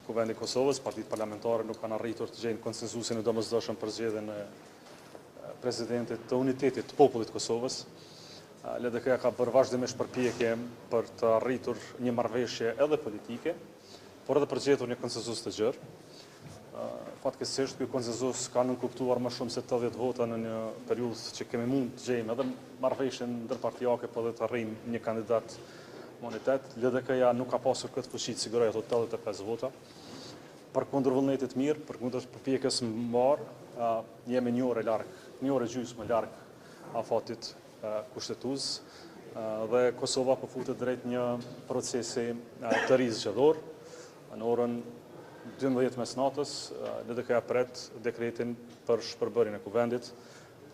Kuvendit të Kosovës, partitë parlamentare nuk kanë arritur të gjejnë konsenzusin e domosdoshëm për zgjedhjen e presidentit të unitetit të popullit të Kosovës. LDK ka bërë vazhdimisht përpjekje për të arritur një marrëveshje edhe politike, por edhe për gjetur një konsenzus të gjerë. Fatkeqësisht, ky konsenzus ka nënkuptuar më shumë se 80 vota në një periudhë që kemi mund të gjejmë edhe marrëveshjen ndërpartijake, por edhe të arrijmë një kandidat imunitet. LDK-ja nuk ka pasur këtë fuqi të sigurojë ato 85 vota. Përkundër vullnetit mirë, përkundër përpjekjes mbar, jemi një orë gjysmë larg afatit kushtetues dhe Kosova po futet drejt një procesi të ri zgjedhor. Në orën 12 mesnatës, LDK-ja pret dekretin për shpërbërjen e kuvendit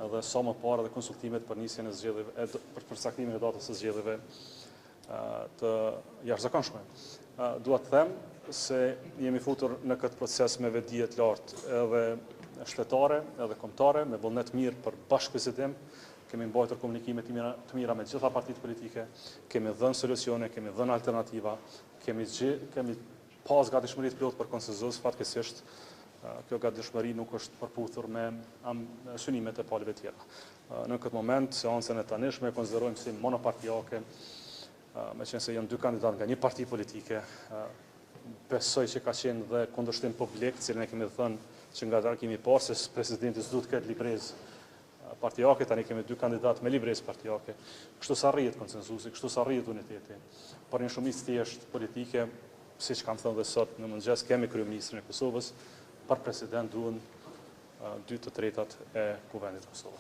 dhe sa më parë dhe konsultimet për nisjen e zgjedhjeve, për përcaktimin e datës së zgjedhjeve të jashtëzakonshme. Dua të them se jemi futur në këtë proces me vetdije të lartë edhe shtetare, edhe kombëtare, me vullnet mirë për bashkëbisedim. Kemi mbajtur komunikime të mira me gjitha partitë politike, kemi dhënë solucione, kemi dhënë alternativa, kemi pas gatishmëri të plot për konsenzus. Fatkeqësisht kjo gatishmëri nuk është përputhur me synimet e palëve tjera. Në këtë moment, seancën e tanishme e konsiderojmë si monopartijake, meqense janë dy kandidatë nga një parti politike. Besoj që ka qenë dhe kundërshtim publik, cilën e kemi thënë që nga darkimi parë se presidenti s'duhet të ketë librezë partijake, tani kemi dy kandidatë me librezë partijake. Kështu s'arrihet konsensusi, kështu s'arrihet uniteti. Por një shumicë thjesht politike, siç kam thënë dhe sot në mëngjes, kemi kryeministrin e Kosovës, për president duhen 2/3 e Kuvendit të Kosovës.